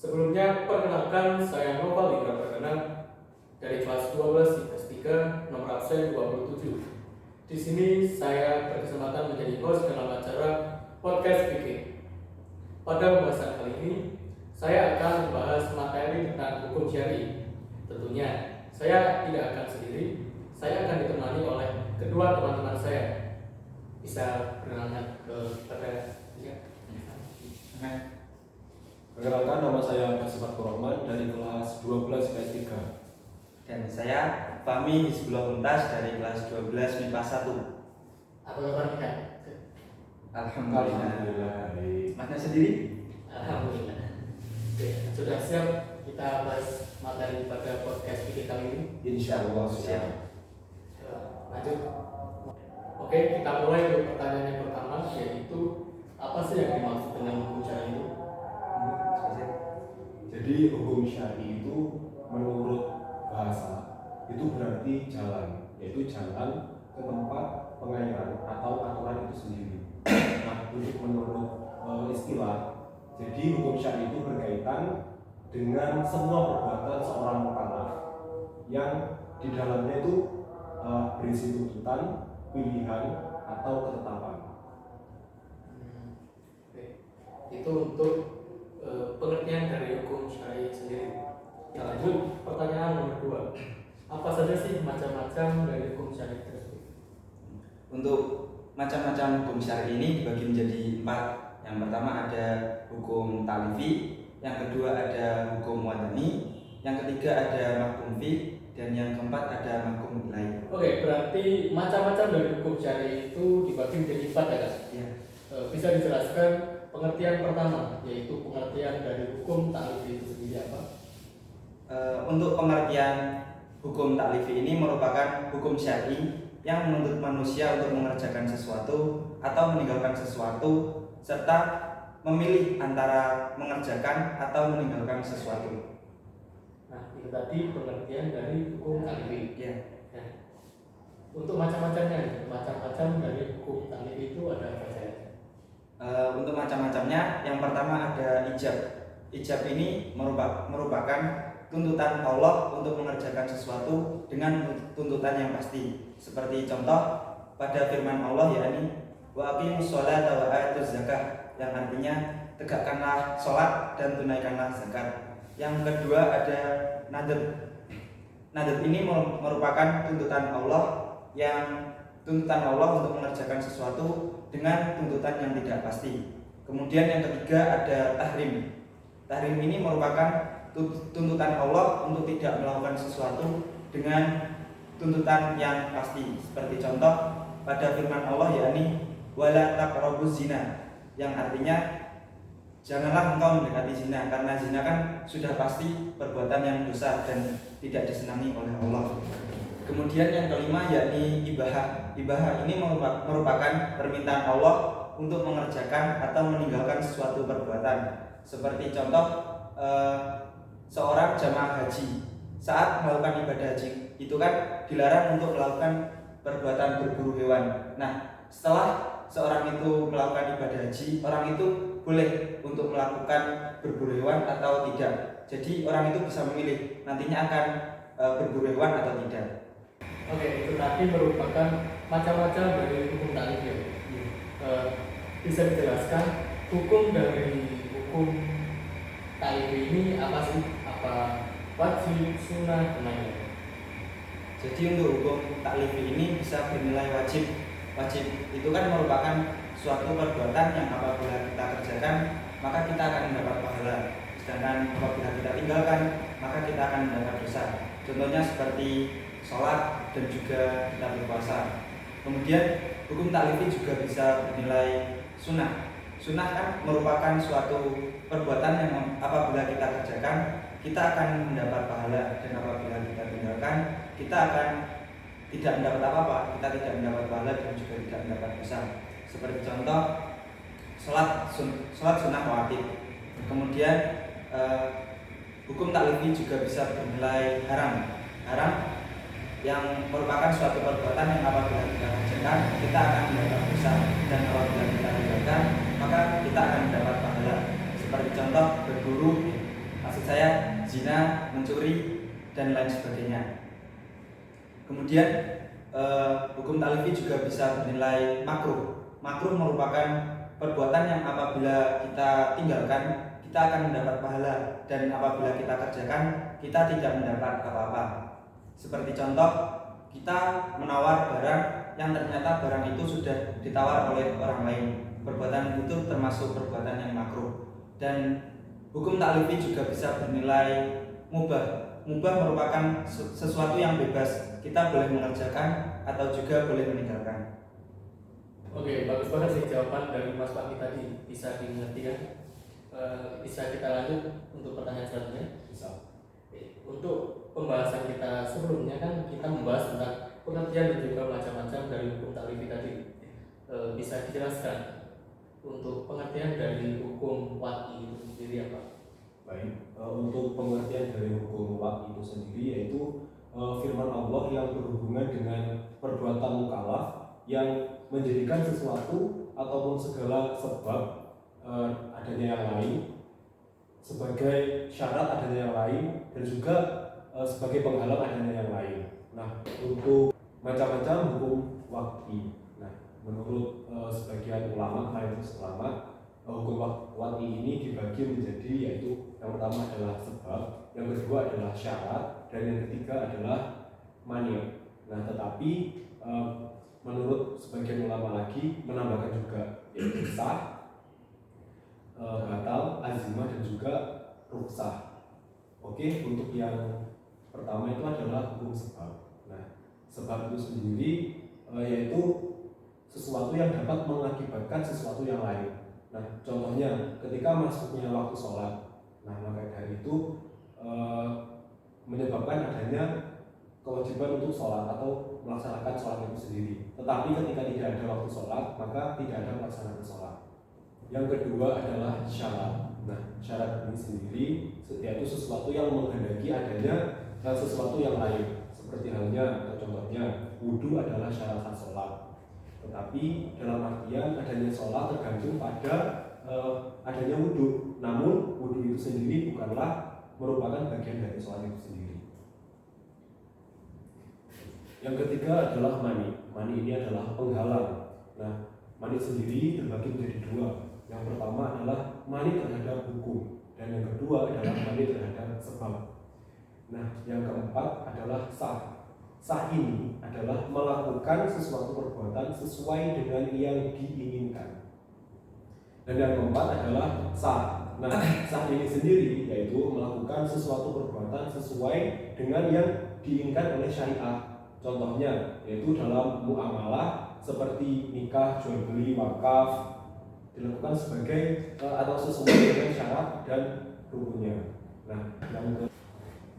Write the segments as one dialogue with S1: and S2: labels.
S1: Sebelumnya, perkenalkan saya Nova Wika Perdana dari kelas 12 IPS 3 nomor absen 27. Di sini saya berkesempatan menjadi host dalam acara Podcast Fikih. Pada pembahasan kali ini, saya akan membahas materi tentang hukum syar'i. Tentunya, saya tidak akan sendiri, saya akan ditemani oleh kedua teman-teman saya. Bisa berkenalan kepada
S2: Perkenalkan, nama saya Basifat Rahman dari kelas 12 IPS 3.
S3: Dan saya Fahmi Hizbullah Muntas dari kelas 12 MIPA 1.
S1: Apa kabar kita?
S3: Alhamdulillah. Masnya sendiri?
S1: Alhamdulillah. Oke, sudah siap kita bahas materi pada podcast kita kali ini?
S2: Insya Allah
S3: siap.
S1: Lanjut. Oke, kita mulai untuk pertanyaan yang pertama, yaitu apa sih yang dimaksud dengan hukum syar'i itu?
S2: Jadi hukum syar'i itu menurut bahasa itu berarti jalan, yaitu jalan ke tempat pengairan atau aturan itu sendiri. Nah, menurut istilah, jadi hukum syar'i itu berkaitan dengan semua perbuatan seorang mukallaf yang di dalamnya itu berisi tuntutan, pilihan atau ketetapan.
S1: Oke. Itu untuk pengertian dari hukum syar'i sendiri. Kita lanjut pertanyaan nomor 2. Apa saja sih macam-macam dari hukum syar'i tersebut?
S3: Untuk macam-macam hukum syar'i ini dibagi menjadi 4. Yang pertama ada hukum ta'lifi, yang kedua ada hukum wadani, yang ketiga ada mahkum fi, dan yang keempat ada mahkum ilaih.
S1: Oke, berarti macam-macam dari hukum syar'i itu dibagi menjadi 4 ya, Kak?
S3: Ya.
S1: Bisa dijelaskan pengertian pertama, yaitu pengertian dari hukum ta'lifi itu sendiri apa?
S3: Untuk pengertian hukum ta'lifi ini merupakan hukum syar'i yang menuntut manusia untuk mengerjakan sesuatu atau meninggalkan sesuatu, serta memilih antara mengerjakan atau meninggalkan sesuatu.
S1: Nah, itu tadi pengertian dari hukum ta'lifi.
S3: Ya.
S1: Nah, untuk macam-macamnya, macam-macam dari hukum ta'lifi itu ada apa saja?
S3: Untuk macam-macamnya, yang pertama ada ijab. Ijab ini merupakan tuntutan Allah untuk mengerjakan sesuatu dengan tuntutan yang pasti. Seperti contoh pada firman Allah, yakni wa aqimus sholata wa atuz zakah, yang artinya tegakkanlah sholat dan tunaikanlah zakat. Yang kedua ada nadab. Nadab ini merupakan tuntutan Allah untuk mengerjakan sesuatu dengan tuntutan yang tidak pasti. Kemudian yang ketiga ada tahrim. Tahrim ini merupakan tuntutan Allah untuk tidak melakukan sesuatu dengan tuntutan yang pasti. Seperti contoh pada firman Allah, yakni wala taqrabuz zina, yang artinya janganlah engkau mendekati zina, karena zina kan sudah pasti perbuatan yang dosa dan tidak disenangi oleh Allah. Kemudian yang kelima yakni ibahah. Ibahah ini merupakan permintaan Allah untuk mengerjakan atau meninggalkan suatu perbuatan. Seperti contoh seorang jamaah haji saat melakukan ibadah haji itu kan dilarang untuk melakukan perbuatan berburu hewan. Nah, setelah seorang itu melakukan ibadah haji, orang itu boleh untuk melakukan berburu hewan atau tidak. Jadi orang itu bisa memilih nantinya akan berburu hewan atau tidak.
S1: Oke, itu tadi merupakan macam-macam dari hukum ta'lifi. Bisa dijelaskan hukum dari hukum ta'lifi ini apa sih? Apa wajib, sunnah, dan lain-lain?
S3: Jadi untuk hukum ta'lifi ini bisa bernilai wajib. Wajib itu kan merupakan suatu perbuatan yang apabila kita kerjakan maka kita akan mendapat pahala. Sedangkan apabila kita tinggalkan maka kita akan mendapat dosa. Contohnya seperti sholat dan juga kita berpuasa. Kemudian hukum ta'lifi juga bisa bernilai sunnah. Sunnah kan merupakan suatu perbuatan yang apabila kita kerjakan kita akan mendapat pahala, dan apabila kita tinggalkan kita akan tidak mendapat apa-apa, kita tidak mendapat pahala dan juga tidak mendapat dosa. Seperti contoh sholat sunnah rawatib. Kemudian hukum ta'lifi juga bisa bernilai haram. Haram yang merupakan suatu perbuatan yang apabila kita kerjakan kita akan mendapat dosa, dan apabila kita tinggalkan maka kita akan mendapat pahala. Seperti contoh berburu maksud saya zina, mencuri dan lain sebagainya. Kemudian hukum taklifi juga bisa bernilai makruh. Makruh merupakan perbuatan yang apabila kita tinggalkan kita akan mendapat pahala, dan apabila kita kerjakan kita tidak mendapat apa-apa. Seperti contoh, kita menawar barang yang ternyata barang itu sudah ditawar oleh orang lain. Perbuatan itu termasuk perbuatan yang makruh. Dan hukum taklifi juga bisa bernilai mubah. Mubah merupakan sesuatu yang bebas. Kita boleh mengerjakan atau juga boleh meninggalkan.
S1: Oke, bagus banget sih jawaban dari Mas Fakih tadi, bisa dimengerti kan? Bisa kita lanjut untuk pertanyaan selanjutnya.
S2: Bisa.
S1: Untuk pembahasan kita sebelumnya kan kita membahas tentang pengertian dan juga macam-macam dari hukum taklifi tadi. Bisa dijelaskan untuk pengertian dari hukum wati itu sendiri apa?
S2: Baik, untuk pengertian dari hukum wati itu sendiri yaitu firman Allah yang berhubungan dengan perbuatan mukallaf yang menjadikan sesuatu ataupun segala sebab adanya yang lain sebagai syarat adanya yang lain dan juga sebagai penghalang adanya yang lain. Nah, untuk macam-macam hukum waqi. Nah, menurut sebagian ulama, mayoritas ulama, hukum waqi ini dibagi menjadi yaitu yang pertama adalah sebab, yang kedua adalah syarat, dan yang ketiga adalah mani'. Nah, tetapi menurut sebagian ulama lagi menambahkan juga yaitu sah, batal, azimah dan juga rukhsah. Oke, untuk yang pertama itu adalah hukum sebab. Nah, sebab itu sendiri yaitu sesuatu yang dapat mengakibatkan sesuatu yang lain. Nah, contohnya ketika masuknya waktu sholat, nah maka dari itu menyebabkan adanya kewajiban untuk sholat atau melaksanakan sholat itu sendiri. Tetapi ketika tidak ada waktu sholat, maka tidak ada pelaksanaan sholat. Yang kedua adalah syarat. Nah, syarat ini sendiri yaitu sesuatu yang menghendaki adanya sesuatu yang lain. Seperti halnya atau contohnya, wudhu adalah syarat sah sholat. Tetapi dalam artian adanya sholat tergantung pada adanya wudhu. Namun wudhu itu sendiri bukanlah merupakan bagian dari sholat itu sendiri. Yang ketiga adalah mani. Mani ini adalah penghalang. Nah, mani sendiri terbagi menjadi dua. Yang pertama adalah mani terhadap hukum, dan yang kedua adalah mani terhadap sebab. Nah, yang keempat adalah sah. Sah ini adalah melakukan sesuatu perbuatan sesuai dengan yang diinginkan. Dan yang keempat adalah sah. Nah, sah ini sendiri yaitu melakukan sesuatu perbuatan sesuai dengan yang diinginkan oleh syariah. Contohnya yaitu dalam muamalah seperti nikah, jual beli, wakaf dilakukan sebagai atau sesuai dengan syarat dan rukunnya. Nah,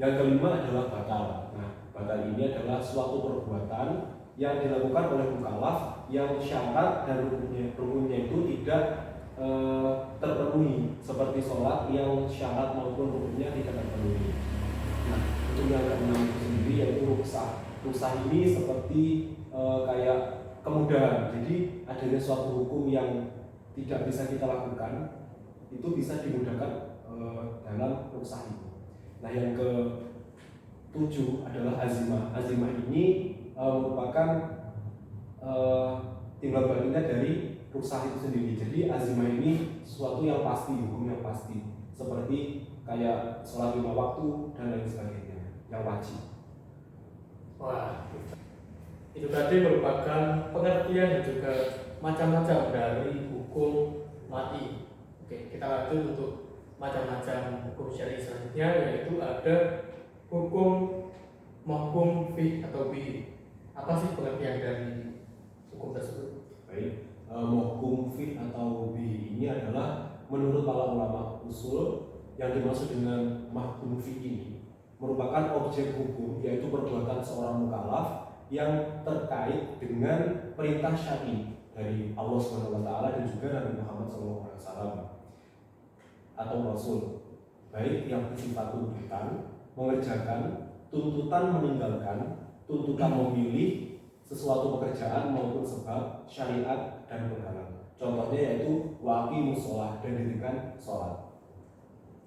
S2: yang kelima adalah batal. Nah, batal ini adalah suatu perbuatan yang dilakukan oleh mukallaf yang syarat dan rukunnya itu tidak terpenuhi, seperti sholat yang syarat maupun rukunnya tidak terpenuhi. Nah, untuk yang keenam sendiri yaitu rukhsah. Rukhsah ini seperti kayak kemudahan. Jadi adanya suatu hukum yang tidak bisa kita lakukan itu bisa dimudahkan dalam rukhsah itu. Nah, yang ke-7 adalah azimah. Azimah ini merupakan timbal baliknya dari rukhsah itu sendiri. Jadi azimah ini sesuatu yang pasti, hukum yang pasti, seperti kayak sholat 5 waktu dan lain sebagainya yang wajib.
S1: Wah, itu tadi merupakan pengertian dan juga macam-macam dari hukum mati. Oke, kita lanjut untuk macam-macam hukum syar'i selanjutnya, yaitu ada hukum mahkum fi atau bi. Apa sih pengertian dari hukum tersebut?
S2: Baik, mahkum fi atau bi ini adalah menurut para ulama usul yang dimaksud dengan mahkum fi ini merupakan objek hukum, yaitu perbuatan seorang mukallaf yang terkait dengan perintah syar'i dari Allah SWT dan juga Nabi Muhammad SAW atau Rasul, baik yang bersifat tuntutan, mengerjakan, tuntutan meninggalkan, tuntutan memilih sesuatu pekerjaan maupun sebab, syariat dan penghalang. Contohnya yaitu waqimus sholah, dan dirikan sholat.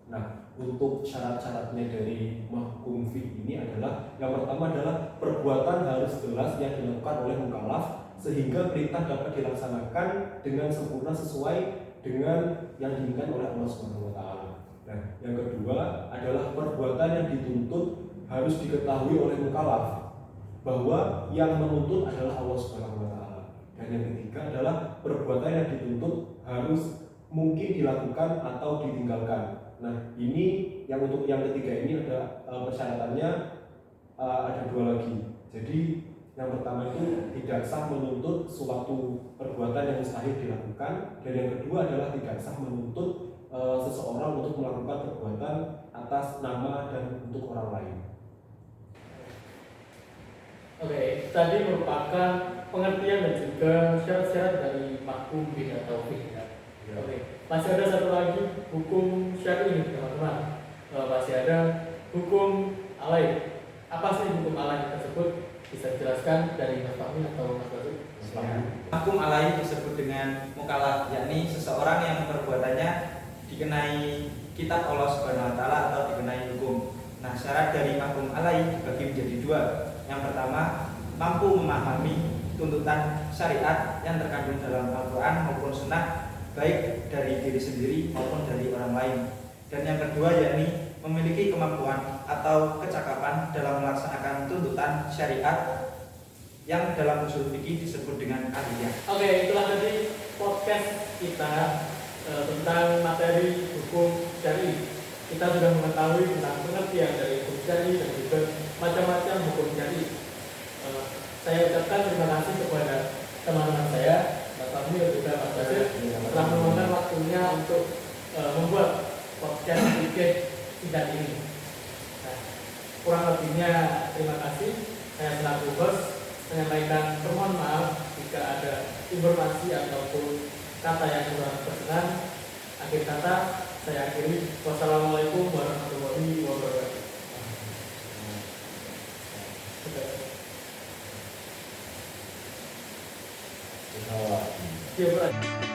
S2: Nah, untuk syarat-syaratnya dari mahkum fi ini adalah yang pertama adalah perbuatan harus jelas yang dilakukan oleh mukallaf sehingga perintah dapat dilaksanakan dengan sempurna sesuai dengan yang diinginkan oleh Allah Subhanahu wa taala. Nah, yang kedua adalah perbuatan yang dituntut harus diketahui oleh mukallaf bahwa yang menuntut adalah Allah Subhanahu wa taala. Dan yang ketiga adalah perbuatan yang dituntut harus mungkin dilakukan atau ditinggalkan. Nah, ini yang untuk yang ketiga ini ada persyaratannya ada dua lagi. Jadi yang pertama itu tidak sah menuntut suatu perbuatan yang mustahil dilakukan, dan yang kedua adalah tidak sah menuntut seseorang untuk melakukan perbuatan atas nama dan untuk orang lain.
S1: Oke, tadi merupakan pengertian dan juga syarat-syarat dari mahkum bi atau fi. Oke, masih ada satu lagi hukum syar'i nih teman-teman. Masih ada hukum alai. Apa sih hukum alai tersebut? Bisa dijelaskan dari Mas Fahmi atau Mas Basu?
S3: Mahkum alai disebut dengan mukallaf, yakni seseorang yang perbuatannya dikenai kitab Allah Subhanahu wa taala atau dikenai hukum. Nah, syarat dari mahkum alai dibagi menjadi dua. Yang pertama, mampu memahami tuntutan syariat yang terkandung dalam Al-Qur'an maupun Sunnah, baik dari diri sendiri maupun dari orang lain. Dan yang kedua yakni memiliki kemampuan atau kecakapan dalam melaksanakan tuntutan syariat yang dalam usul fikih disebut dengan ahliyah.
S1: Oke, itulah tadi podcast kita tentang materi hukum syar'i. Kita sudah mengetahui tentang pengertian dari hukum syar'i dan juga macam-macam hukum syar'i. Saya ucapkan terima kasih kepada teman-teman saya, Mas Fahmi dan juga Mas Basir, telah meluangkan waktunya untuk membuat podcast fikih singkat ini. Nah, kurang lebihnya terima kasih. Saya selaku host menyampaikan permohonan maaf jika ada informasi ataupun kata yang kurang berkenan. Akhir kata saya akhiri. Wassalamualaikum warahmatullahi wabarakatuh.
S2: Insya Allah.
S1: Terima kasih.